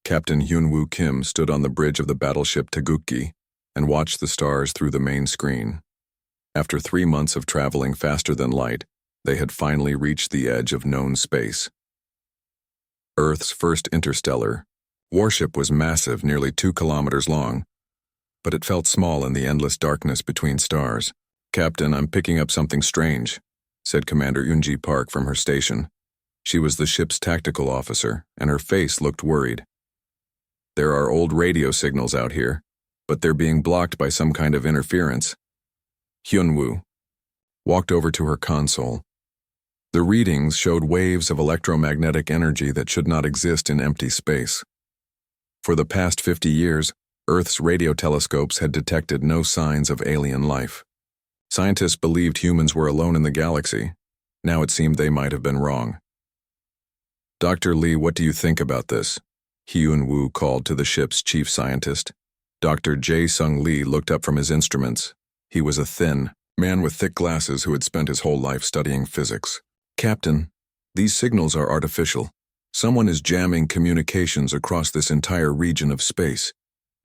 Captain Hyunwoo Kim stood on the bridge of the battleship Taegukgi and watched the stars through the main screen. After 3 months of traveling faster than light, they had finally reached the edge of known space. Earth's first interstellar warship was massive, nearly 2 kilometers long, but it felt small in the endless darkness between stars. "Captain, I'm picking up something strange," said Commander Eunji Park from her station. She was the ship's tactical officer, and her face looked worried. "There are old radio signals out here, but they're being blocked by some kind of interference." Hyunwoo walked over to her console. The readings showed waves of electromagnetic energy that should not exist in empty space. For the past 50 years, Earth's radio telescopes had detected no signs of alien life. Scientists believed humans were alone in the galaxy. Now it seemed they might have been wrong. "Dr. Lee, what do you think about this?" Hyunwoo called to the ship's chief scientist. Dr. Jae-sung Lee looked up from his instruments. He was a thin man with thick glasses who had spent his whole life studying physics. "Captain, these signals are artificial. Someone is jamming communications across this entire region of space.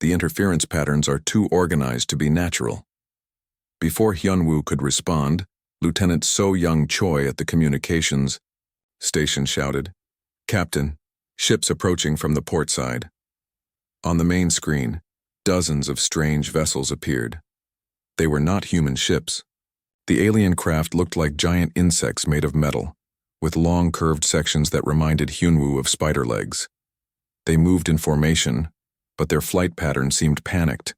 The interference patterns are too organized to be natural." Before Hyunwoo could respond, Lieutenant So Young Choi at the communications station shouted, "Captain, ships approaching from the port side." On the main screen, dozens of strange vessels appeared. They were not human ships. The alien craft looked like giant insects made of metal, with long curved sections that reminded Hyunwoo of spider legs. They moved in formation, but their flight pattern seemed panicked.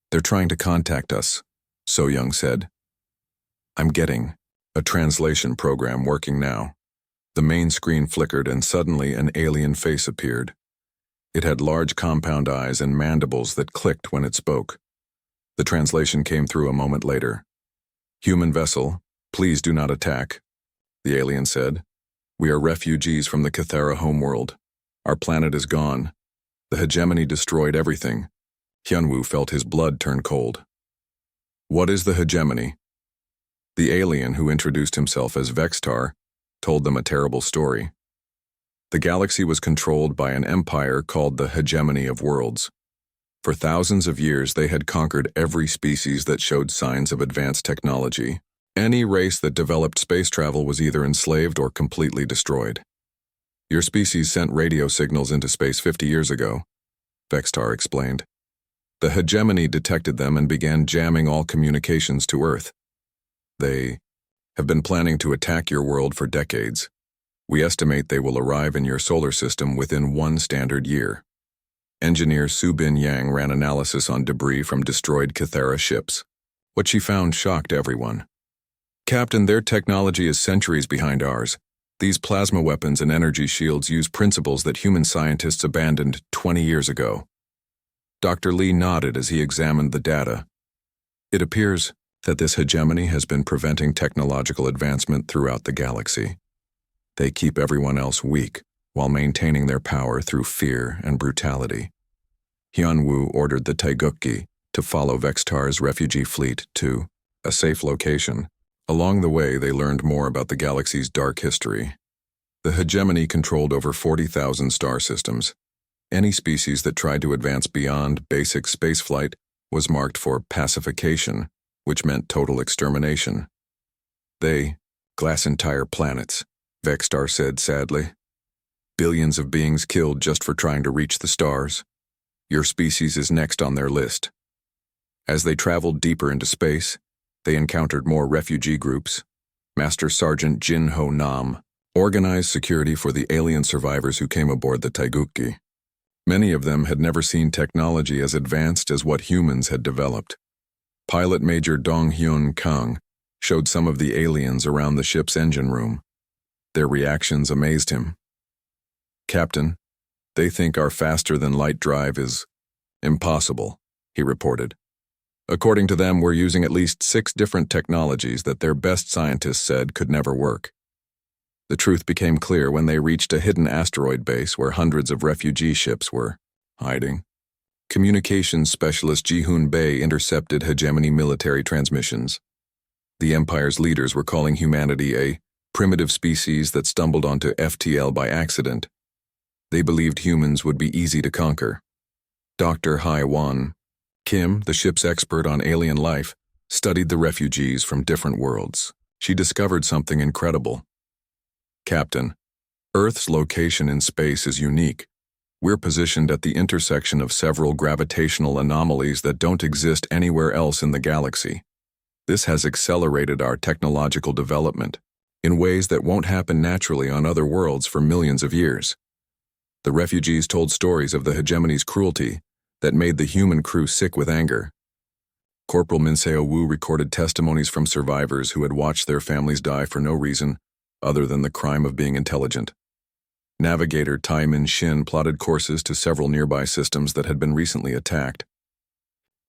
"They're trying to contact us," So Young said. "I'm getting a translation program working now." The main screen flickered and suddenly an alien face appeared. It had large compound eyes and mandibles that clicked when it spoke. The translation came through a moment later. "Human vessel, please do not attack," the alien said. "We are refugees from the Cathara homeworld. Our planet is gone. The hegemony destroyed everything." Hyunwoo felt his blood turn cold. "What is the hegemony?" The alien, who introduced himself as Vextar, told them a terrible story. The galaxy was controlled by an empire called the Hegemony of Worlds. For thousands of years, they had conquered every species that showed signs of advanced technology. Any race that developed space travel was either enslaved or completely destroyed. "Your species sent radio signals into space 50 years ago," Vextar explained. "The hegemony detected them and began jamming all communications to Earth. They have been planning to attack your world for decades. We estimate they will arrive in your solar system within 1 standard year." Engineer Subin Yang ran analysis on debris from destroyed Cathara ships. What she found shocked everyone. "Captain, their technology is centuries behind ours. These plasma weapons and energy shields use principles that human scientists abandoned 20 years ago." Dr. Lee nodded as he examined the data. "It appears that this hegemony has been preventing technological advancement throughout the galaxy. They keep everyone else weak while maintaining their power through fear and brutality." Hyunwoo ordered the Taegukgi to follow Vextar's refugee fleet to a safe location. Along the way, they learned more about the galaxy's dark history. The hegemony controlled over 40,000 star systems. Any species that tried to advance beyond basic spaceflight was marked for pacification, which meant total extermination. "They glass entire planets," Vextar said sadly. "Billions of beings killed just for trying to reach the stars. Your species is next on their list." As they traveled deeper into space, they encountered more refugee groups. Master Sergeant Jin Ho Nam organized security for the alien survivors who came aboard the Taegukgi. Many of them had never seen technology as advanced as what humans had developed. Pilot Major Dong Hyun Kang showed some of the aliens around the ship's engine room. Their reactions amazed him. "Captain, they think our faster-than-light drive is impossible," he reported. "According to them, we're using at least 6 different technologies that their best scientists said could never work." The truth became clear when they reached a hidden asteroid base where hundreds of refugee ships were hiding. Communications specialist Ji-hoon Bae intercepted hegemony military transmissions. The Empire's leaders were calling humanity a primitive species that stumbled onto FTL by accident. They believed humans would be easy to conquer. Dr. HFY Kim, the ship's expert on alien life, studied the refugees from different worlds. She discovered something incredible. Captain, Earth's location in space is unique. We're positioned at the intersection of several gravitational anomalies that don't exist anywhere else in the galaxy. This has accelerated our technological development in ways that won't happen naturally on other worlds for millions of years. The refugees told stories of the hegemony's cruelty that made the human crew sick with anger. Corporal Minseo Wu recorded testimonies from survivors who had watched their families die for no reason other than the crime of being intelligent. Navigator Tai Min Shin plotted courses to several nearby systems that had been recently attacked.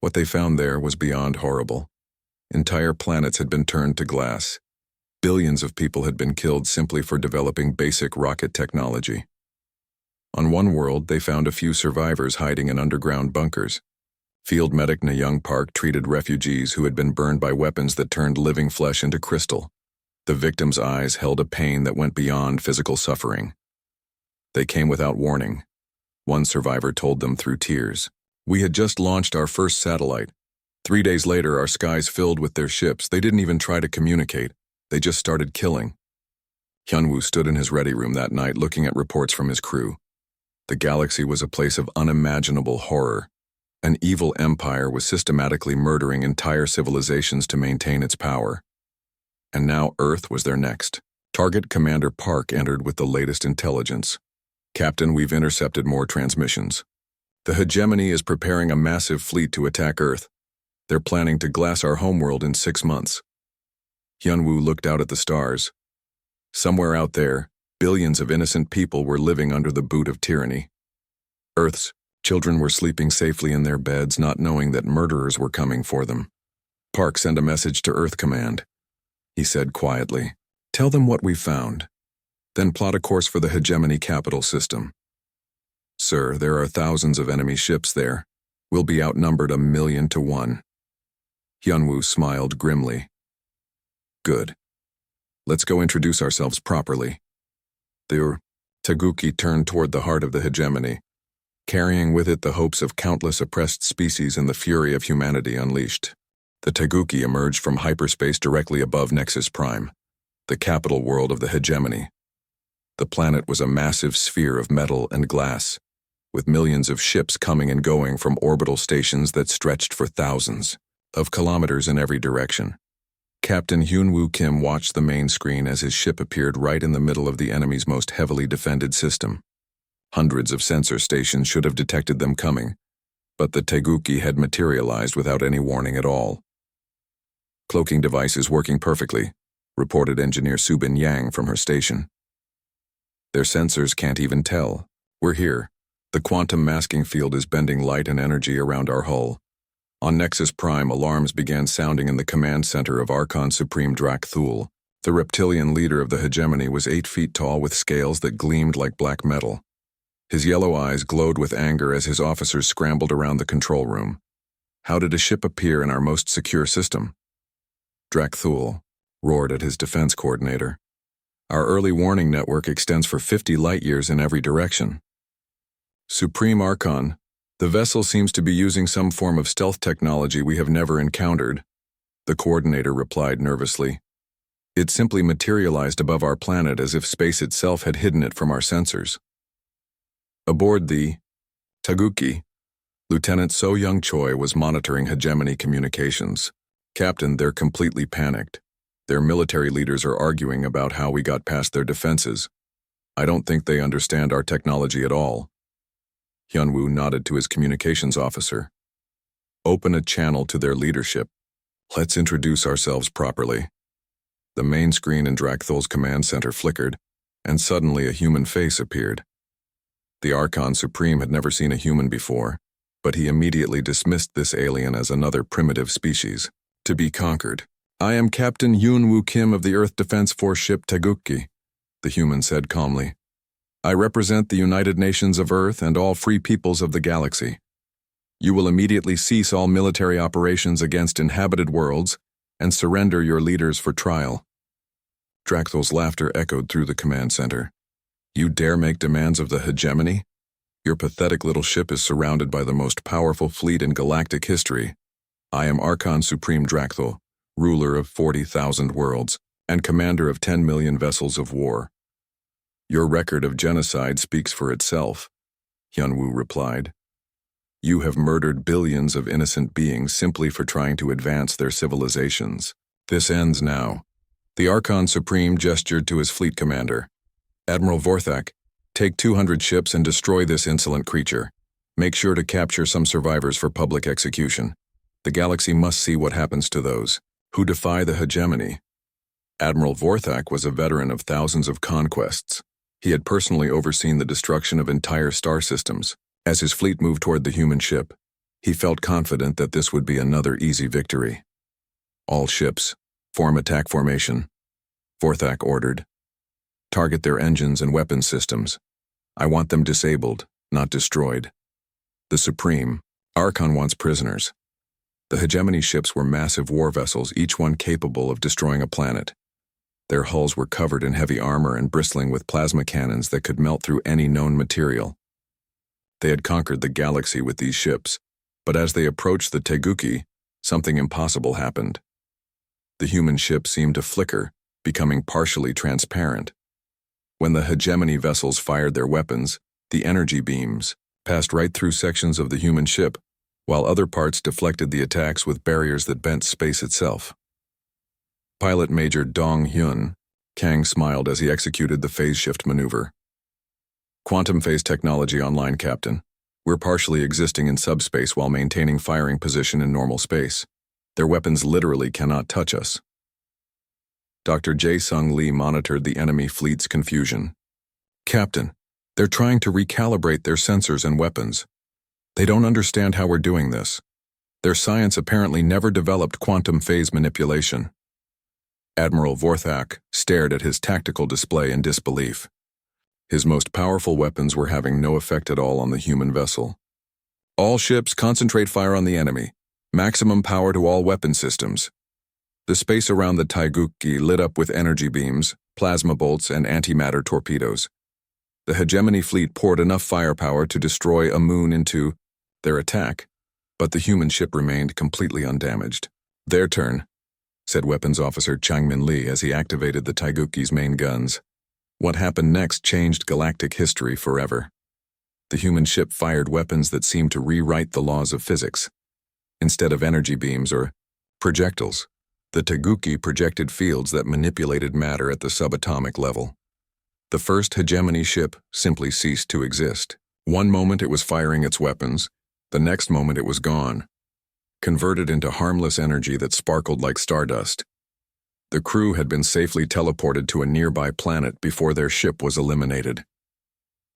What they found there was beyond horrible. Entire planets had been turned to glass. Billions of people had been killed simply for developing basic rocket technology. On one world, they found a few survivors hiding in underground bunkers. Field medic Young Park treated refugees who had been burned by weapons that turned living flesh into crystal. The victims' eyes held a pain that went beyond physical suffering. They came without warning. One survivor told them through tears, "We had just launched our first satellite. 3 days later, our skies filled with their ships. They didn't even try to communicate. They just started killing." Hyunwoo stood in his ready room that night looking at reports from his crew. The galaxy was a place of unimaginable horror. An evil empire was systematically murdering entire civilizations to maintain its power. And now Earth was their next target. Commander Park entered with the latest intelligence. "Captain, we've intercepted more transmissions. The hegemony is preparing a massive fleet to attack Earth. They're planning to glass our homeworld in 6 months." Hyunwoo looked out at the stars. Somewhere out there, billions of innocent people were living under the boot of tyranny. Earth's children were sleeping safely in their beds, not knowing that murderers were coming for them. "Park, send a message to Earth Command," he said quietly. "Tell them what we found. Then plot a course for the hegemony capital system. Sir, there are thousands of enemy ships there. We'll be outnumbered 1,000,000 to 1. Hyunwoo smiled grimly. "Good. Let's go introduce ourselves properly." The Taguki turned toward the heart of the hegemony, carrying with it the hopes of countless oppressed species and the fury of humanity unleashed. The Taguki emerged from hyperspace directly above Nexus Prime, the capital world of the hegemony. The planet was a massive sphere of metal and glass, with millions of ships coming and going from orbital stations that stretched for thousands of kilometers in every direction. Captain Hyunwoo Kim watched the main screen as his ship appeared right in the middle of the enemy's most heavily defended system. Hundreds of sensor stations should have detected them coming, but the Taguki had materialized without any warning at all. "Cloaking device is working perfectly," reported engineer Subin Yang from her station. "Their sensors can't even tell. We're here. The quantum masking field is bending light and energy around our hull." On Nexus Prime, alarms began sounding in the command center of Archon Supreme Drak Thul. The reptilian leader of the hegemony was 8 feet tall with scales that gleamed like black metal. His yellow eyes glowed with anger as his officers scrambled around the control room. "How did a ship appear in our most secure system?" Drak Thul roared at his defense coordinator. "Our early warning network extends for 50 light-years in every direction." "Supreme Archon, the vessel seems to be using some form of stealth technology we have never encountered," the coordinator replied nervously. "It simply materialized above our planet as if space itself had hidden it from our sensors." Aboard the Taguki, Lieutenant So Young Choi was monitoring hegemony communications. "Captain, they're completely panicked. Their military leaders are arguing about how we got past their defenses. I don't think they understand our technology at all." Hyunwoo nodded to his communications officer. "Open a channel to their leadership. Let's introduce ourselves properly." The main screen in Drak Thul's command center flickered, and suddenly a human face appeared. The Archon Supreme had never seen a human before, but he immediately dismissed this alien as another primitive species, to be conquered. "I am Captain Hyunwoo Kim of the Earth Defense Force ship Taguki," the human said calmly. "I represent the United Nations of Earth and all free peoples of the galaxy. You will immediately cease all military operations against inhabited worlds and surrender your leaders for trial." Drak Thul's laughter echoed through the command center. You dare make demands of the hegemony? Your pathetic little ship is surrounded by the most powerful fleet in galactic history. I am Archon Supreme Drakthul, ruler of 40,000 worlds, and commander of 10 million vessels of war. Your record of genocide speaks for itself, Hyunwoo replied. You have murdered billions of innocent beings simply for trying to advance their civilizations. This ends now. The Archon Supreme gestured to his fleet commander. Admiral Vorthak, take 200 ships and destroy this insolent creature. Make sure to capture some survivors for public execution. The galaxy must see what happens to those who defy the hegemony. Admiral Vorthak was a veteran of thousands of conquests. He had personally overseen the destruction of entire star systems. As his fleet moved toward the human ship, he felt confident that this would be another easy victory. All ships, form attack formation, Vorthak ordered. Target their engines and weapon systems. I want them disabled, not destroyed. The Supreme, Archon wants prisoners. The hegemony ships were massive war vessels, each one capable of destroying a planet. Their hulls were covered in heavy armor and bristling with plasma cannons that could melt through any known material. They had conquered the galaxy with these ships, but as they approached the Teguki, something impossible happened. The human ship seemed to flicker, becoming partially transparent. When the hegemony vessels fired their weapons, the energy beams passed right through sections of the human ship, while other parts deflected the attacks with barriers that bent space itself. Pilot Major Dong Hyun, Kang smiled as he executed the phase shift maneuver. Quantum phase technology online, Captain. We're partially existing in subspace while maintaining firing position in normal space. Their weapons literally cannot touch us. Dr. Jae-Sung Lee monitored the enemy fleet's confusion. Captain, they're trying to recalibrate their sensors and weapons. They don't understand how we're doing this. Their science apparently never developed quantum phase manipulation. Admiral Vorthak stared at his tactical display in disbelief. His most powerful weapons were having no effect at all on the human vessel. All ships concentrate fire on the enemy. Maximum power to all weapon systems. The space around the Teguki lit up with energy beams, plasma bolts, and antimatter torpedoes. The hegemony fleet poured enough firepower to destroy a moon into their attack, but the human ship remained completely undamaged. Their turn, said Weapons Officer Changmin Lee as he activated the Teguki's main guns. What happened next changed galactic history forever. The human ship fired weapons that seemed to rewrite the laws of physics. Instead of energy beams or projectiles, the Teguki projected fields that manipulated matter at the subatomic level. The first hegemony ship simply ceased to exist. One moment it was firing its weapons, the next moment it was gone, converted into harmless energy that sparkled like stardust. The crew had been safely teleported to a nearby planet before their ship was eliminated.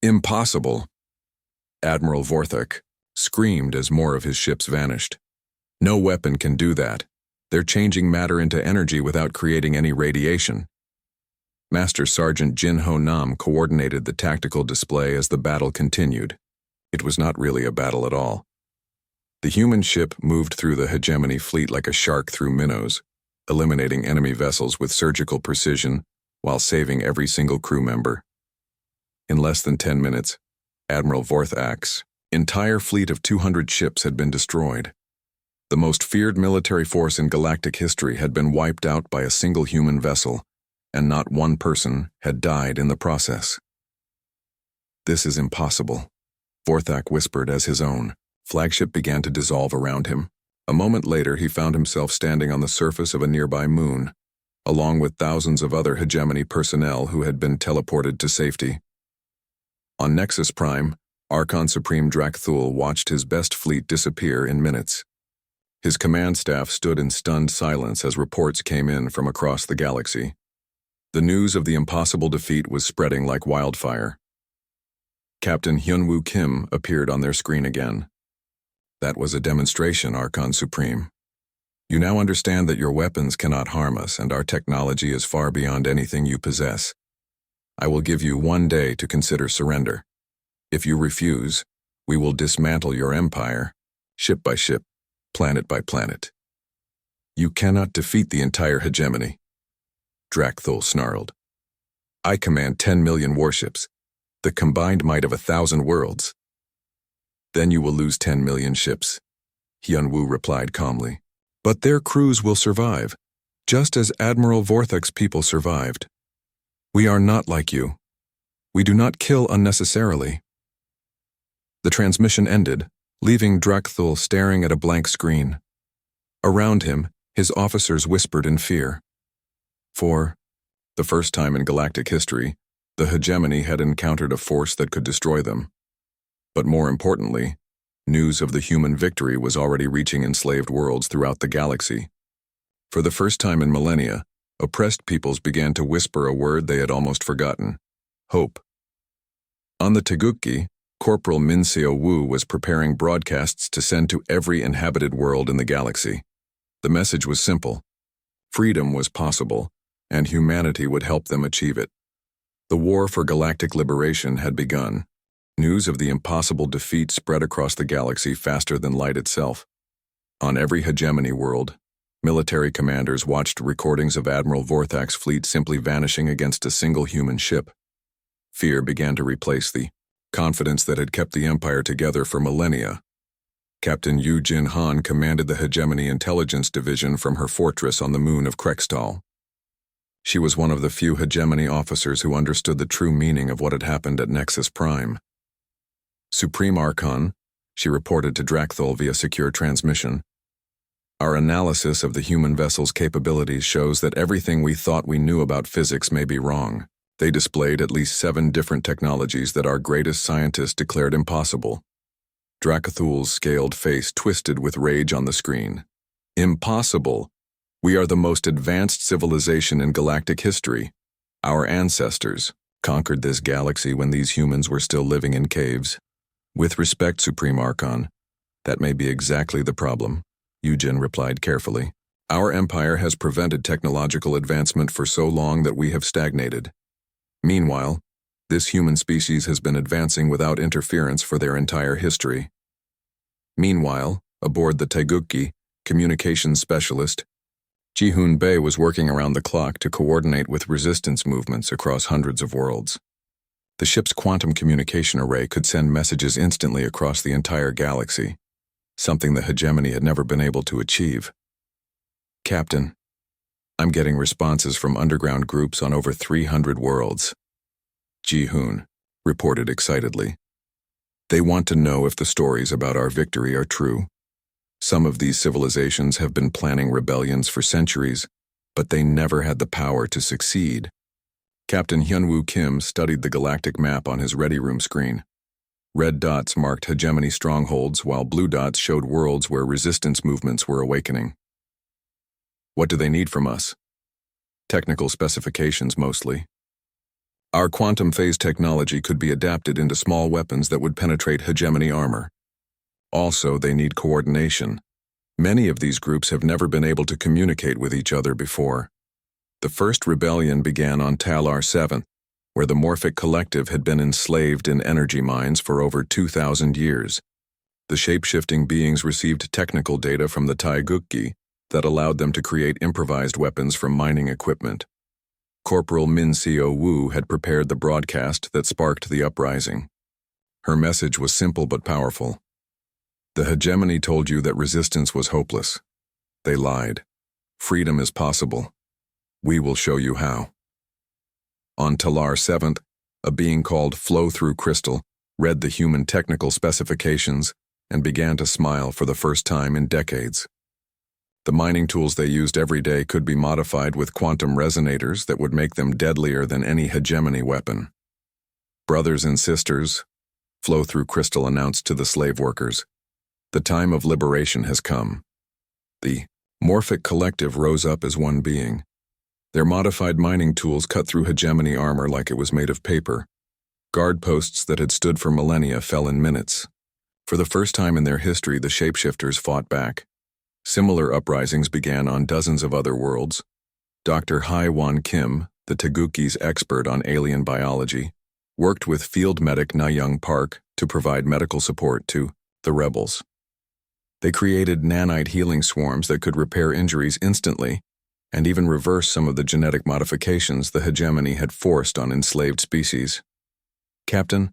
Impossible! Admiral Vorthak screamed as more of his ships vanished. No weapon can do that. They're changing matter into energy without creating any radiation. Master Sergeant Jin Ho Nam coordinated the tactical display as the battle continued. It was not really a battle at all. The human ship moved through the hegemony fleet like a shark through minnows, eliminating enemy vessels with surgical precision while saving every single crew member. In less than 10 minutes, Admiral Vorthak's entire fleet of 200 ships had been destroyed. The most feared military force in galactic history had been wiped out by a single human vessel, and not one person had died in the process. This is impossible, Vorthak whispered as his own flagship began to dissolve around him. A moment later, he found himself standing on the surface of a nearby moon, along with thousands of other hegemony personnel who had been teleported to safety. On Nexus Prime, Archon Supreme Drakthul watched his best fleet disappear in minutes. His command staff stood in stunned silence as reports came in from across the galaxy. The news of the impossible defeat was spreading like wildfire. Captain Hyunwoo Kim appeared on their screen again. That was a demonstration, Archon Supreme. You now understand that your weapons cannot harm us and our technology is far beyond anything you possess. I will give you 1 day to consider surrender. If you refuse, we will dismantle your empire, ship by ship, planet by planet. You cannot defeat the entire hegemony. Drakthul snarled. I command 10 million warships. the combined might of 1,000 worlds. Then you will lose 10 million ships, Hyun-woo replied calmly. But their crews will survive, just as Admiral Vorthak's people survived. We are not like you. We do not kill unnecessarily. The transmission ended, leaving Drakthul staring at a blank screen. Around him, his officers whispered in fear. For the first time in galactic history, the hegemony had encountered a force that could destroy them. But more importantly, news of the human victory was already reaching enslaved worlds throughout the galaxy. For the first time in millennia, oppressed peoples began to whisper a word they had almost forgotten: hope. On the Taegukgi, Corporal Min Seo-woo was preparing broadcasts to send to every inhabited world in the galaxy. The message was simple: freedom was possible, and humanity would help them achieve it. The war for galactic liberation had begun. News of the impossible defeat spread across the galaxy faster than light itself. On every hegemony world, military commanders watched recordings of Admiral Vorthak's fleet simply vanishing against a single human ship. Fear began to replace the confidence that had kept the Empire together for millennia. Captain Yu Jin Han commanded the Hegemony Intelligence Division from her fortress on the moon of Krekstal. She was one of the few Hegemony officers who understood the true meaning of what had happened at Nexus Prime. Supreme Archon, she reported to Drakthul via secure transmission. Our analysis of the human vessel's capabilities shows that everything we thought we knew about physics may be wrong. They displayed at least 7 different technologies that our greatest scientists declared impossible. Drakthul's scaled face twisted with rage on the screen. Impossible! We are the most advanced civilization in galactic history. Our ancestors conquered this galaxy when these humans were still living in caves. With respect, Supreme Archon, that may be exactly the problem, Yujin replied carefully. Our empire has prevented technological advancement for so long that we have stagnated. Meanwhile, this human species has been advancing without interference for their entire history. Meanwhile, aboard the Taegukgi, communications specialist, Ji-hoon Bae was working around the clock to coordinate with resistance movements across hundreds of worlds. The ship's quantum communication array could send messages instantly across the entire galaxy, something the hegemony had never been able to achieve. Captain, I'm getting responses from underground groups on over 300 worlds. Ji-hoon reported excitedly. They want to know if the stories about our victory are true. Some of these civilizations have been planning rebellions for centuries, but they never had the power to succeed. Captain Hyun-woo Kim studied the galactic map on his ready room screen. Red dots marked hegemony strongholds, while blue dots showed worlds where resistance movements were awakening. What do they need from us? Technical specifications mostly. Our quantum phase technology could be adapted into small weapons that would penetrate hegemony armor. Also, they need coordination. Many of these groups have never been able to communicate with each other before. The first rebellion began on Talar 7, where the Morphic Collective had been enslaved in energy mines for over 2,000 years. The shape-shifting beings received technical data from the Taegukgi that allowed them to create improvised weapons from mining equipment. Corporal Min Seo-woo had prepared the broadcast that sparked the uprising. Her message was simple but powerful. The hegemony told you that resistance was hopeless. They lied. Freedom is possible. We will show you how. On Talar 7th, a being called Flow-Through Crystal read the human technical specifications and began to smile for the first time in decades. The mining tools they used every day could be modified with quantum resonators that would make them deadlier than any hegemony weapon. Brothers and sisters, Flow-Through Crystal announced to the slave workers, the time of liberation has come. The Morphic Collective rose up as one being. Their modified mining tools cut through hegemony armor like it was made of paper. Guard posts that had stood for millennia fell in minutes. For the first time in their history, the shapeshifters fought back. Similar uprisings began on dozens of other worlds. Dr. Hai-Wan Kim, the Taegukgi's expert on alien biology, worked with field medic Na-young Park to provide medical support to the rebels. They created nanite healing swarms that could repair injuries instantly and even reverse some of the genetic modifications the hegemony had forced on enslaved species. Captain,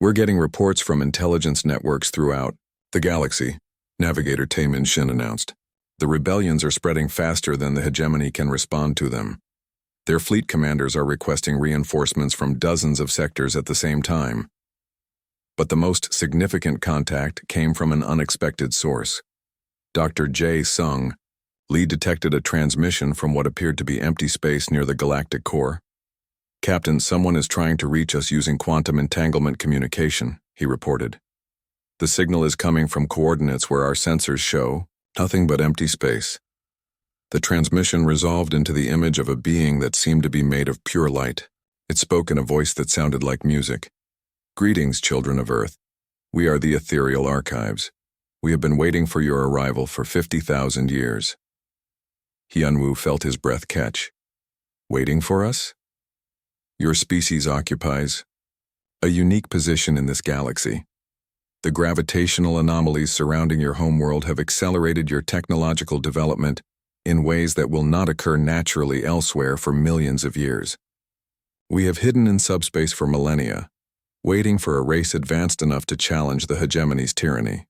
we're getting reports from intelligence networks throughout the galaxy, Navigator Taemin Shin announced. The rebellions are spreading faster than the hegemony can respond to them. Their fleet commanders are requesting reinforcements from dozens of sectors at the same time. But the most significant contact came from an unexpected source. Dr. Jae Sung, Lee detected a transmission from what appeared to be empty space near the galactic core. Captain, someone is trying to reach us using quantum entanglement communication, he reported. The signal is coming from coordinates where our sensors show nothing but empty space. The transmission resolved into the image of a being that seemed to be made of pure light. It spoke in a voice that sounded like music. Greetings, children of Earth. We are the Ethereal Archives. We have been waiting for your arrival for 50,000 years. Hyunwoo felt his breath catch. Waiting for us? Your species occupies a unique position in this galaxy. The gravitational anomalies surrounding your homeworld have accelerated your technological development in ways that will not occur naturally elsewhere for millions of years. We have hidden in subspace for millennia, waiting for a race advanced enough to challenge the hegemony's tyranny.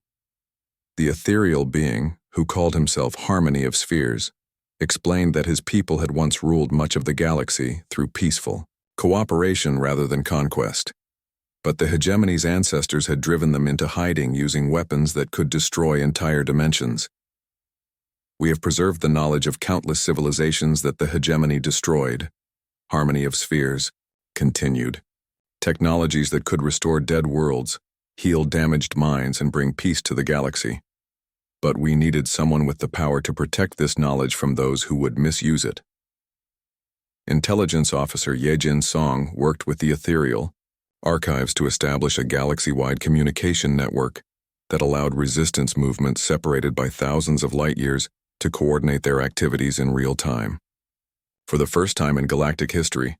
The ethereal being, who called himself Harmony of Spheres, explained that his people had once ruled much of the galaxy through peaceful cooperation rather than conquest. But the hegemony's ancestors had driven them into hiding using weapons that could destroy entire dimensions. We have preserved the knowledge of countless civilizations that the hegemony destroyed. Harmony of Spheres continued. Technologies that could restore dead worlds, heal damaged minds, and bring peace to the galaxy. But we needed someone with the power to protect this knowledge from those who would misuse it. Intelligence Officer Yejin Song worked with the Ethereal Archives to establish a galaxy-wide communication network that allowed resistance movements separated by thousands of light years to coordinate their activities in real time. For the first time in galactic history,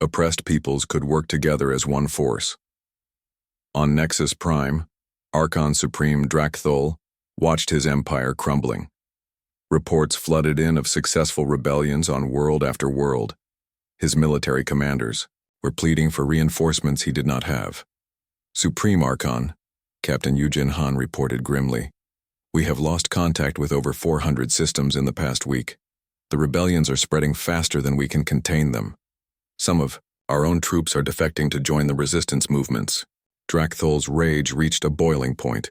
oppressed peoples could work together as one force. On Nexus Prime, Archon Supreme Drakthul watched his empire crumbling. Reports flooded in of successful rebellions on world after world. His military commanders were pleading for reinforcements he did not have. Supreme Archon, Captain Yujin Han reported grimly. We have lost contact with over 400 systems in the past week. The rebellions are spreading faster than we can contain them. Some of our own troops are defecting to join the resistance movements. Drakthul's rage reached a boiling point.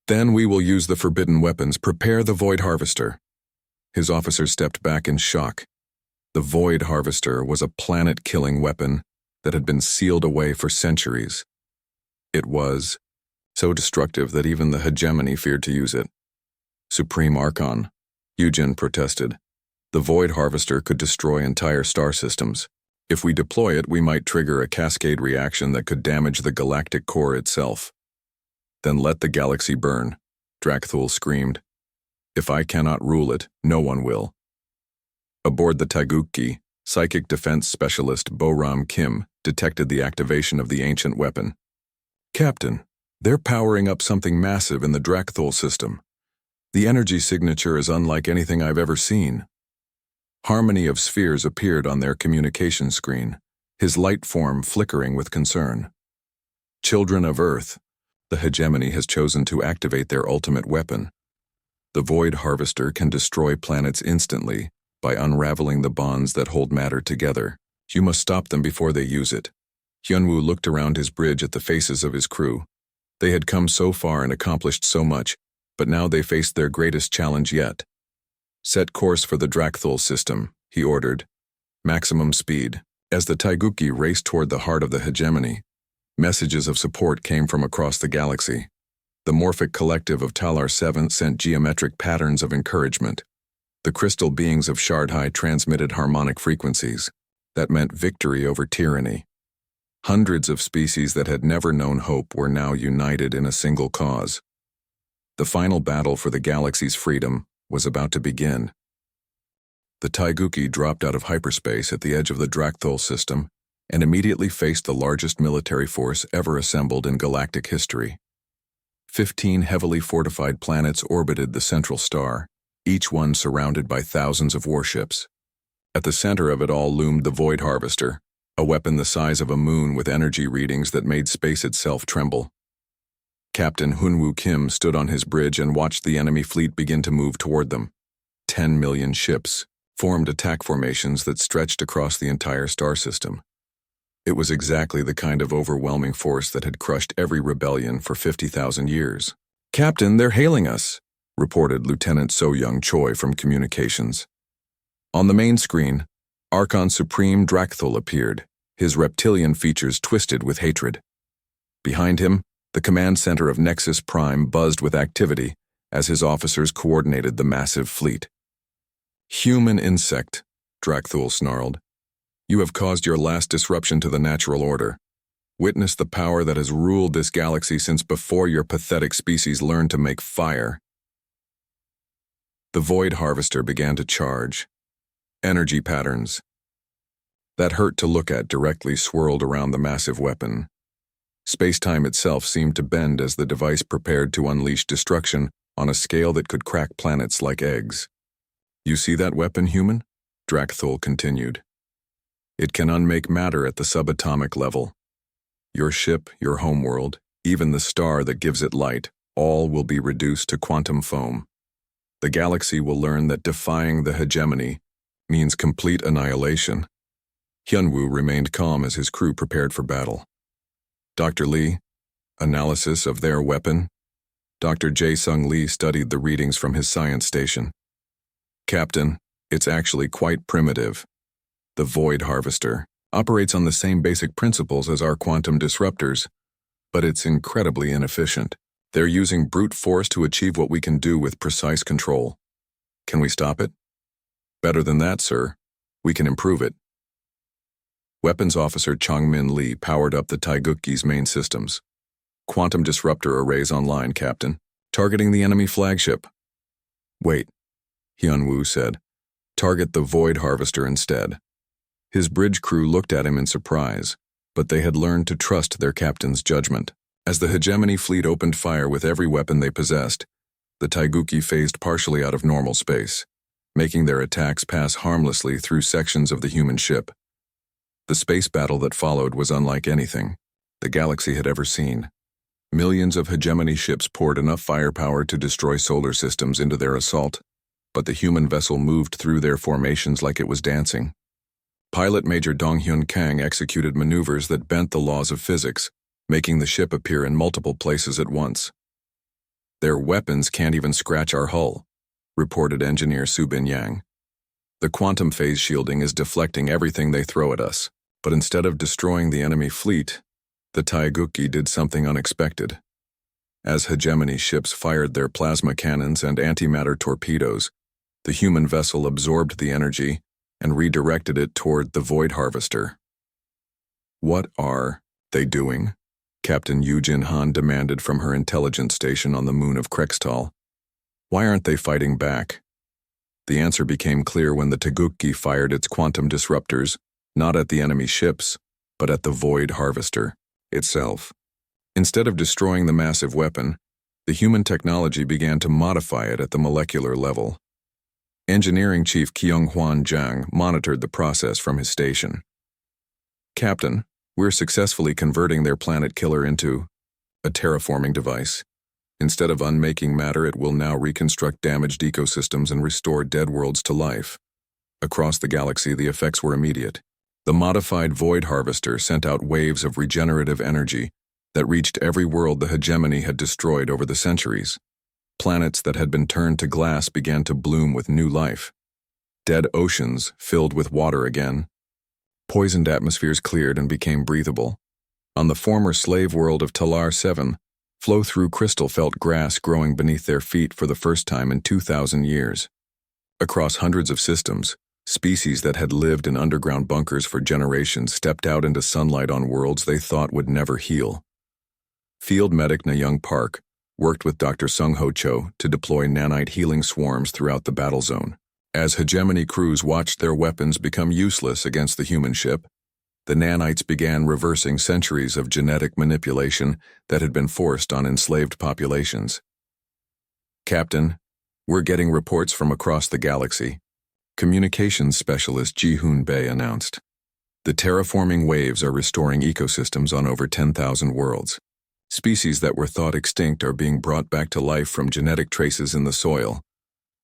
Then we will use the forbidden weapons. Prepare the Void Harvester. His officers stepped back in shock. The Void Harvester was a planet-killing weapon that had been sealed away for centuries. It was so destructive that even the hegemony feared to use it. Supreme Archon, Yujin protested. The Void Harvester could destroy entire star systems. If we deploy it, we might trigger a cascade reaction that could damage the galactic core itself. Then let the galaxy burn, Drakthul screamed. If I cannot rule it, no one will. Aboard the Taegukgi, psychic defense specialist Bo-Ram Kim detected the activation of the ancient weapon. Captain, they're powering up something massive in the Drakthul system. The energy signature is unlike anything I've ever seen. Harmony of Spheres appeared on their communication screen, his light form flickering with concern. Children of Earth, the hegemony has chosen to activate their ultimate weapon. The Void Harvester can destroy planets instantly by unraveling the bonds that hold matter together. You must stop them before they use it. Hyunwoo looked around his bridge at the faces of his crew. They had come so far and accomplished so much, but now they faced their greatest challenge yet. Set course for the Drakthul system, he ordered. Maximum speed. As the Taegukgi raced toward the heart of the hegemony, messages of support came from across the galaxy. The morphic collective of Talar 7 sent geometric patterns of encouragement. The crystal beings of Shardhai transmitted harmonic frequencies. That meant victory over tyranny. Hundreds of species that had never known hope were now united in a single cause. The final battle for the galaxy's freedom was about to begin. The Taegukgi dropped out of hyperspace at the edge of the Drakthul system and immediately faced the largest military force ever assembled in galactic history. 15 heavily fortified planets orbited the central star, each one surrounded by thousands of warships. At the center of it all loomed the Void Harvester, a weapon the size of a moon with energy readings that made space itself tremble. Captain Hunwoo Kim stood on his bridge and watched the enemy fleet begin to move toward them. 10 million ships formed attack formations that stretched across the entire star system. It was exactly the kind of overwhelming force that had crushed every rebellion for 50,000 years. "Captain, they're hailing us," reported Lieutenant So-Young Choi from communications. On the main screen, Archon Supreme Drakthul appeared, his reptilian features twisted with hatred. Behind him, the command center of Nexus Prime buzzed with activity as his officers coordinated the massive fleet. "Human insect," Drakthul snarled. "You have caused your last disruption to the natural order. Witness the power that has ruled this galaxy since before your pathetic species learned to make fire." The Void Harvester began to charge. Energy patterns that hurt to look at directly swirled around the massive weapon. Space-time itself seemed to bend as the device prepared to unleash destruction on a scale that could crack planets like eggs. "You see that weapon, human?" Drakthul continued. "It can unmake matter at the subatomic level. Your ship, your homeworld, even the star that gives it light, all will be reduced to quantum foam. The galaxy will learn that defying the hegemony means complete annihilation." Hyunwoo remained calm as his crew prepared for battle. "Dr. Lee, analysis of their weapon?" Dr. Jae-Sung Lee studied the readings from his science station. "Captain, it's actually quite primitive. The Void Harvester operates on the same basic principles as our quantum disruptors, but it's incredibly inefficient. They're using brute force to achieve what we can do with precise control. Can we stop it?" "Better than that, sir. We can improve it." Weapons Officer Changmin Lee powered up the Taegukgi's main systems. "Quantum disruptor arrays online, Captain. Targeting the enemy flagship." "Wait," Hyunwoo said. "Target the Void Harvester instead." His bridge crew looked at him in surprise, but they had learned to trust their captain's judgment. As the hegemony fleet opened fire with every weapon they possessed, the Taegukgi phased partially out of normal space, making their attacks pass harmlessly through sections of the human ship. The space battle that followed was unlike anything the galaxy had ever seen. Millions of hegemony ships poured enough firepower to destroy solar systems into their assault, but the human vessel moved through their formations like it was dancing. Pilot Major Donghyun Kang executed maneuvers that bent the laws of physics, making the ship appear in multiple places at once. "Their weapons can't even scratch our hull," reported engineer Subin Yang. "The quantum phase shielding is deflecting everything they throw at us." But instead of destroying the enemy fleet, the Taegukgi did something unexpected. As hegemony ships fired their plasma cannons and antimatter torpedoes, the human vessel absorbed the energy and redirected it toward the Void Harvester. "What are they doing?" Captain Yujin Han demanded from her intelligence station on the moon of Krextal. "Why aren't they fighting back?" The answer became clear when the Taegukgi fired its quantum disruptors, not at the enemy ships, but at the Void Harvester itself. Instead of destroying the massive weapon, the human technology began to modify it at the molecular level. Engineering Chief Kyung-Hwan Jang monitored the process from his station. "Captain, we're successfully converting their planet killer into a terraforming device. Instead of unmaking matter, it will now reconstruct damaged ecosystems and restore dead worlds to life." Across the galaxy, the effects were immediate. The modified Void Harvester sent out waves of regenerative energy that reached every world the hegemony had destroyed over the centuries. Planets that had been turned to glass began to bloom with new life. Dead oceans filled with water again. Poisoned atmospheres cleared and became breathable. On the former slave world of Talar 7, flow-through crystal felt grass growing beneath their feet for the first time in 2,000 years. Across hundreds of systems, species that had lived in underground bunkers for generations stepped out into sunlight on worlds they thought would never heal. Field medic Na-Young Park worked with Dr. Sung-Ho Cho to deploy nanite healing swarms throughout the battle zone. As hegemony crews watched their weapons become useless against the human ship, the nanites began reversing centuries of genetic manipulation that had been forced on enslaved populations. "Captain, we're getting reports from across the galaxy," Communications Specialist Ji-Hoon Bae announced. The terraforming waves are restoring ecosystems on over 10,000 worlds. Species that were thought extinct are being brought back to life from genetic traces in the soil.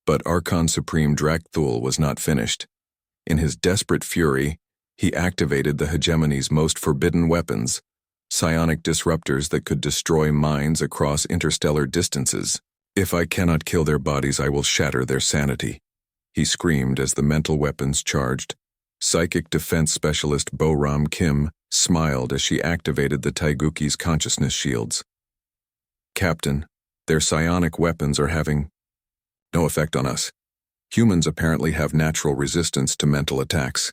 But Archon Supreme Drakthul was not finished. In his desperate fury, he activated the hegemony's most forbidden weapons, psionic disruptors that could destroy minds across interstellar distances. "If I cannot kill their bodies, I will shatter their sanity," he screamed as the mental weapons charged. Psychic defense specialist Bo-Ram Kim smiled as she activated the Taiguki's consciousness shields. "Captain, their psionic weapons are having no effect on us. Humans apparently have natural resistance to mental attacks.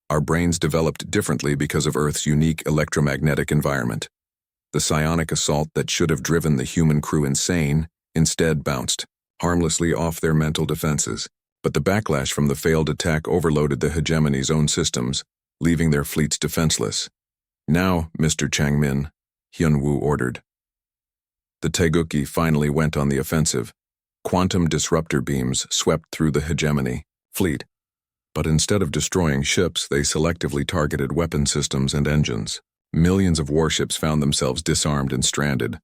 Our brains developed differently because of Earth's unique electromagnetic environment. The psionic assault that should have driven the human crew insane instead bounced harmlessly off their mental defenses. But the backlash from the failed attack overloaded the hegemony's own systems, leaving their fleets defenseless. "Now, Mr. Changmin," Hyun-woo ordered. The Taiguki finally went on the offensive. Quantum disruptor beams swept through the hegemony fleet. But instead of destroying ships, they selectively targeted weapon systems and engines. Millions of warships found themselves disarmed and stranded,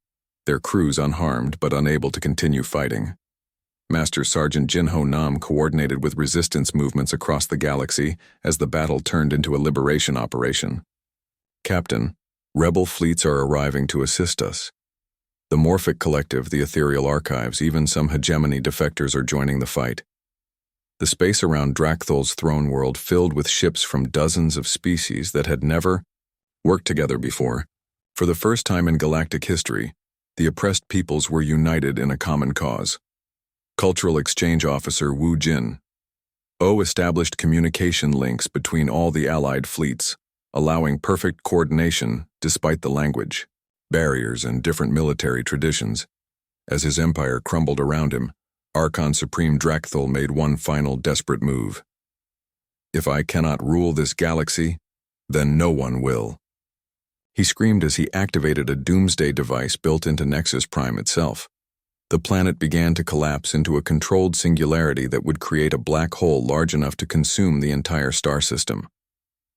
their crews unharmed but unable to continue fighting. Master Sergeant Jin-Ho Nam coordinated with resistance movements across the galaxy as the battle turned into a liberation operation. "Captain, rebel fleets are arriving to assist us. The Morphic Collective, the Ethereal Archives, even some hegemony defectors are joining the fight." The space around Drakthul's throne world filled with ships from dozens of species that had never worked together before. For the first time in galactic history, the oppressed peoples were united in a common cause. Cultural Exchange Officer Wu Jin established communication links between all the allied fleets, allowing perfect coordination despite the language, barriers, and different military traditions. As his empire crumbled around him, Archon Supreme Drakthul made one final desperate move. "If I cannot rule this galaxy, then no one will," he screamed as he activated a doomsday device built into Nexus Prime itself. The planet began to collapse into a controlled singularity that would create a black hole large enough to consume the entire star system.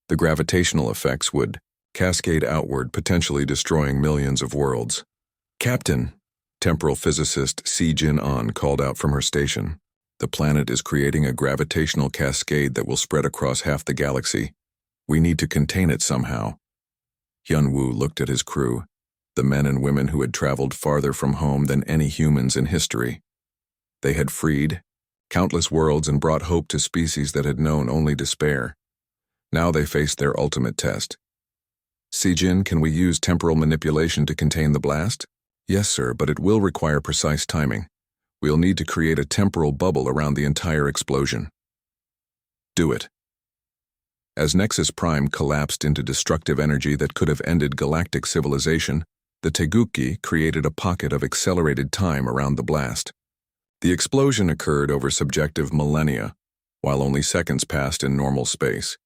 The gravitational effects would cascade outward, potentially destroying millions of worlds. "Captain," temporal physicist Si Jin-on called out from her station, "the planet is creating a gravitational cascade that will spread across half the galaxy. We need to contain it somehow." Hyun-woo looked at his crew, the men and women who had traveled farther from home than any humans in history. They had freed countless worlds and brought hope to species that had known only despair. Now they faced their ultimate test. "Sijin, can we use temporal manipulation to contain the blast?" "Yes, sir, but it will require precise timing. We'll need to create a temporal bubble around the entire explosion." "Do it." As Nexus Prime collapsed into destructive energy that could have ended galactic civilization, the Taiguki created a pocket of accelerated time around the blast. The explosion occurred over subjective millennia, while only seconds passed in normal space,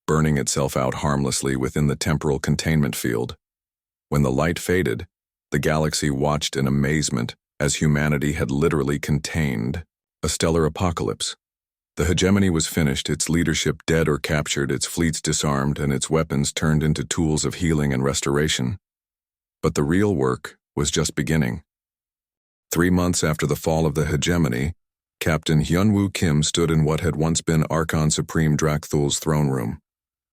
burning itself out harmlessly within the temporal containment field. When the light faded, the galaxy watched in amazement as humanity had literally contained a stellar apocalypse. The hegemony was finished, its leadership dead or captured, its fleets disarmed, and its weapons turned into tools of healing and restoration. But the real work was just beginning. 3 months after the fall of the hegemony, Captain Hyun-woo Kim stood in what had once been Archon Supreme Drakthul's throne room.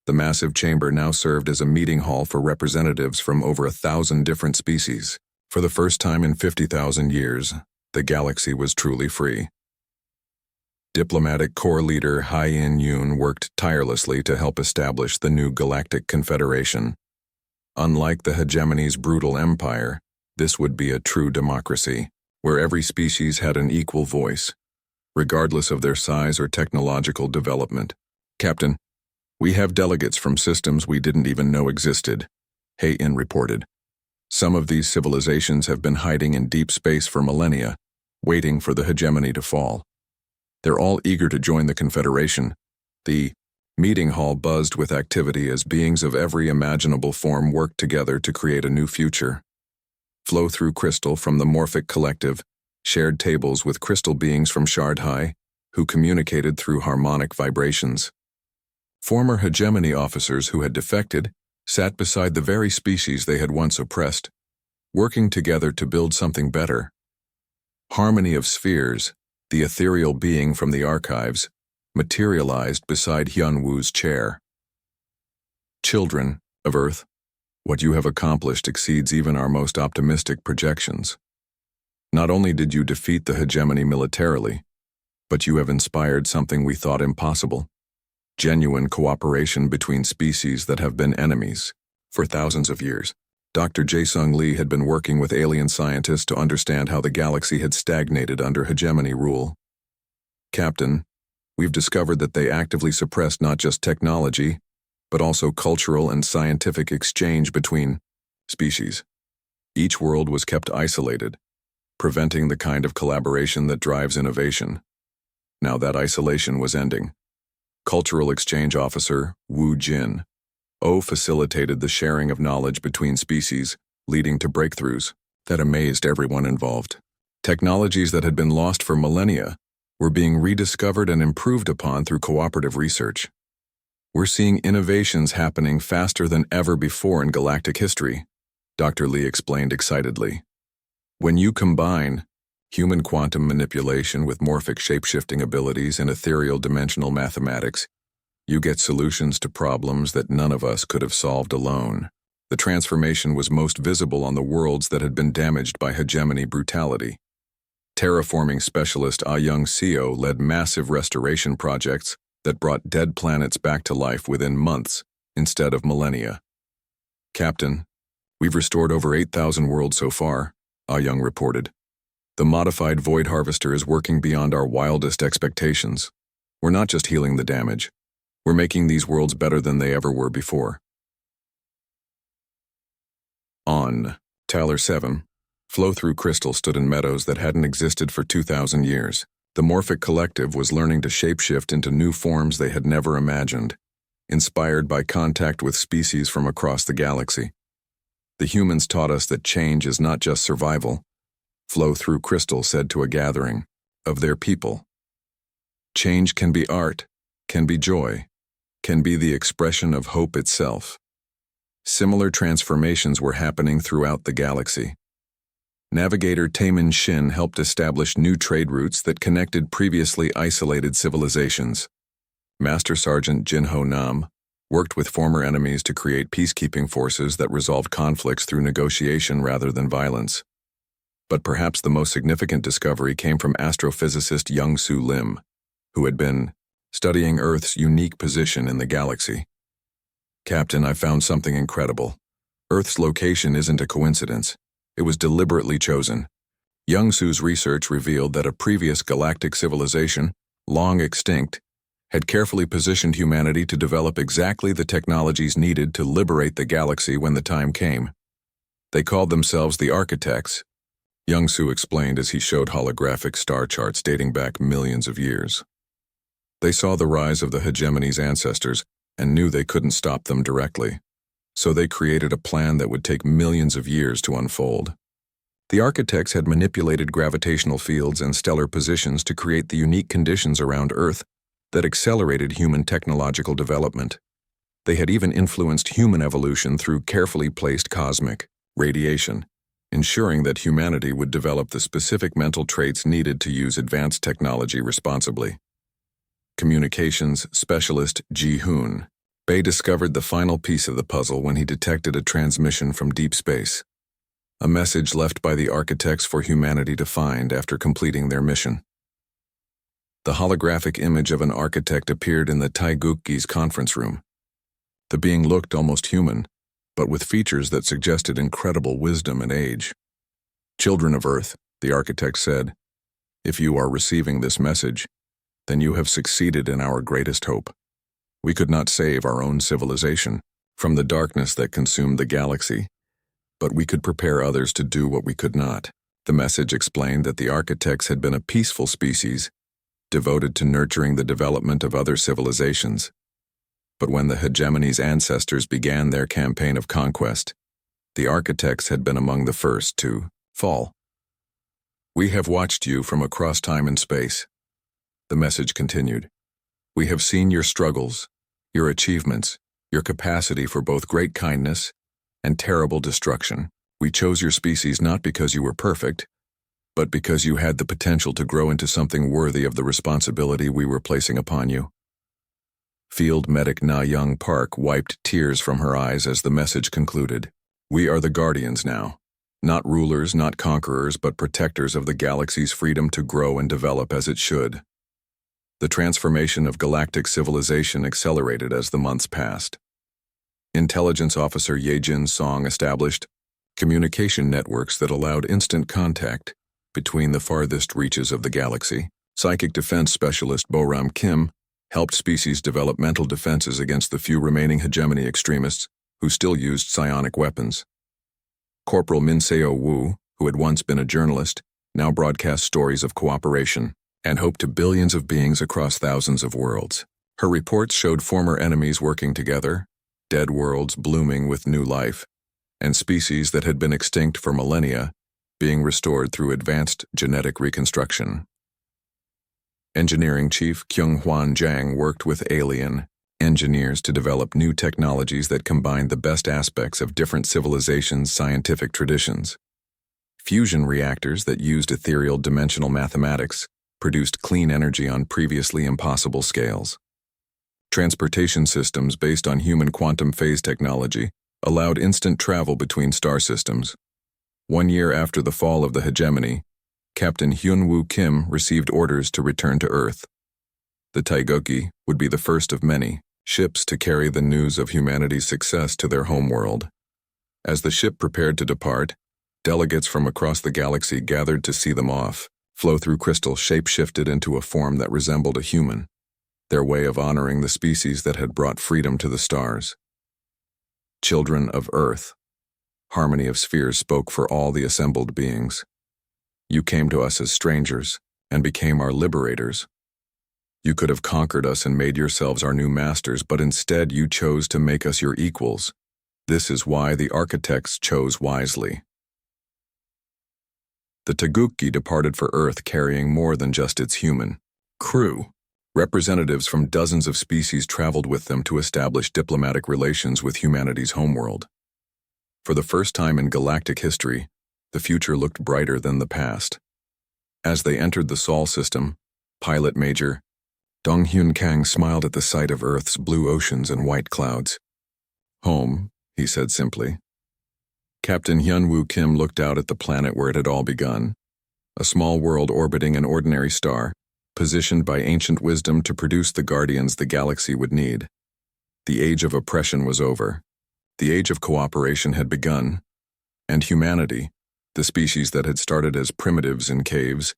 The massive chamber now served as a meeting hall for representatives from over 1,000 different species. For the first time in 50,000 years, the galaxy was truly free. Diplomatic Corps leader Hai-In Yoon worked tirelessly to help establish the new Galactic Confederation. Unlike the hegemony's brutal empire, this would be a true democracy, where every species had an equal voice, regardless of their size or technological development. "Captain, we have delegates from systems we didn't even know existed," Hai-In reported. "Some of these civilizations have been hiding in deep space for millennia, waiting for the hegemony to fall. They're all eager to join the Confederation." The meeting hall buzzed with activity as beings of every imaginable form worked together to create a new future. Flow-through crystal from the Morphic Collective shared tables with crystal beings from Shard High, who communicated through harmonic vibrations. Former hegemony officers who had defected sat beside the very species they had once oppressed, working together to build something better. Harmony of Spheres, the ethereal being from the archives, materialized beside Hyun-woo's chair. Children of Earth, what you have accomplished exceeds even our most optimistic projections. Not only did you defeat the hegemony militarily, but you have inspired something we thought impossible: genuine cooperation between species that have been enemies for thousands of years. Dr. Jae-sung Lee had been working with alien scientists to understand how the galaxy had stagnated under hegemony rule. Captain, we've discovered that they actively suppressed not just technology, but also cultural and scientific exchange between species. Each world was kept isolated, preventing the kind of collaboration that drives innovation. Now that isolation was ending. Cultural Exchange Officer Woo Jin facilitated the sharing of knowledge between species, leading to breakthroughs that amazed everyone involved. Technologies that had been lost for millennia were being rediscovered and improved upon through cooperative research. We're seeing innovations happening faster than ever before in galactic history, Dr. Lee explained excitedly. When you combine human quantum manipulation with morphic shapeshifting abilities and ethereal dimensional mathematics, you get solutions to problems that none of us could have solved alone. The transformation was most visible on the worlds that had been damaged by hegemony brutality. Terraforming specialist Ah Young-seo led massive restoration projects that brought dead planets back to life within months instead of millennia. Captain, we've restored over 8,000 worlds so far, Ah Young reported. The modified Void Harvester is working beyond our wildest expectations. We're not just healing the damage. We're making these worlds better than they ever were before. On Taler 7, flow-through crystal stood in meadows that hadn't existed for 2,000 years. The Morphic Collective was learning to shapeshift into new forms they had never imagined, inspired by contact with species from across the galaxy. The humans taught us that change is not just survival, Flow-through crystal said to a gathering of their people. Change can be art, can be joy, can be the expression of hope itself. Similar transformations were happening throughout the galaxy. Navigator Taemin Shin helped establish new trade routes that connected previously isolated civilizations. Master Sergeant Jin Ho Nam worked with former enemies to create peacekeeping forces that resolved conflicts through negotiation rather than violence. But perhaps the most significant discovery came from astrophysicist Young-soo Lim, who had been studying Earth's unique position in the galaxy. Captain, I found something incredible. Earth's location isn't a coincidence. It was deliberately chosen. Young-soo's research revealed that a previous galactic civilization, long extinct, had carefully positioned humanity to develop exactly the technologies needed to liberate the galaxy when the time came. They called themselves the Architects, Young-soo explained as he showed holographic star charts dating back millions of years. They saw the rise of the hegemony's ancestors and knew they couldn't stop them directly, so they created a plan that would take millions of years to unfold. The Architects had manipulated gravitational fields and stellar positions to create the unique conditions around Earth that accelerated human technological development. They had even influenced human evolution through carefully placed cosmic radiation, ensuring that humanity would develop the specific mental traits needed to use advanced technology responsibly. Communications specialist Ji-hoon Bae discovered the final piece of the puzzle when he detected a transmission from deep space, a message left by the Architects for humanity to find after completing their mission. The holographic image of an architect appeared in the Taegukgi's conference room. The being looked almost human, but with features that suggested incredible wisdom and age. Children of Earth, the architect said, if you are receiving this message, then you have succeeded in our greatest hope. We could not save our own civilization from the darkness that consumed the galaxy, but we could prepare others to do what we could not. The message explained that the Architects had been a peaceful species, devoted to nurturing the development of other civilizations. But when the hegemony's ancestors began their campaign of conquest, the Architects had been among the first to fall. We have watched you from across time and space. The message continued. We have seen your struggles, your achievements, your capacity for both great kindness and terrible destruction. We chose your species not because you were perfect, but because you had the potential to grow into something worthy of the responsibility we were placing upon you. Field Medic Na Young Park wiped tears from her eyes as the message concluded. We are the guardians now. Not rulers, not conquerors, but protectors of the galaxy's freedom to grow and develop as it should. The transformation of galactic civilization accelerated as the months passed. Intelligence Officer Yejin Song established communication networks that allowed instant contact between the farthest reaches of the galaxy. Psychic Defense Specialist Boram Kim helped species develop mental defenses against the few remaining hegemony extremists who still used psionic weapons. Corporal Minseo Wu, who had once been a journalist, now broadcast stories of cooperation and hope to billions of beings across thousands of worlds. Her reports showed former enemies working together, dead worlds blooming with new life, and species that had been extinct for millennia being restored through advanced genetic reconstruction. Engineering Chief Kyung-Hwan Jang worked with alien engineers to develop new technologies that combined the best aspects of different civilizations' scientific traditions. Fusion reactors that used ethereal dimensional mathematics produced clean energy on previously impossible scales. Transportation systems based on human quantum phase technology allowed instant travel between star systems. 1 year after the fall of the hegemony, Captain Hyun-Woo Kim received orders to return to Earth. The Taigoki would be the first of many ships to carry the news of humanity's success to their homeworld. As the ship prepared to depart, delegates from across the galaxy gathered to see them off, flow through crystal shape-shifted into a form that resembled a human, their way of honoring the species that had brought freedom to the stars. Children of Earth. Harmony of Spheres spoke for all the assembled beings. You came to us as strangers and became our liberators. You could have conquered us and made yourselves our new masters, but instead you chose to make us your equals. This is why the architects chose wisely. The Taguki departed for Earth carrying more than just its human crew. Representatives from dozens of species traveled with them to establish diplomatic relations with humanity's homeworld. For the first time in galactic history, the future looked brighter than the past. As they entered the Sol system, Pilot Major Dong Hyun Kang smiled at the sight of Earth's blue oceans and white clouds. Home, he said simply. Captain Hyun-Woo Kim looked out at the planet where it had all begun, a small world orbiting an ordinary star, positioned by ancient wisdom to produce the guardians the galaxy would need. The age of oppression was over. The age of cooperation had begun, and humanity, the species that had started as primitives in caves,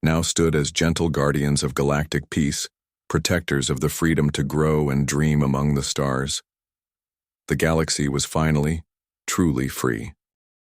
now stood as gentle guardians of galactic peace, protectors of the freedom to grow and dream among the stars. The galaxy was finally, truly free.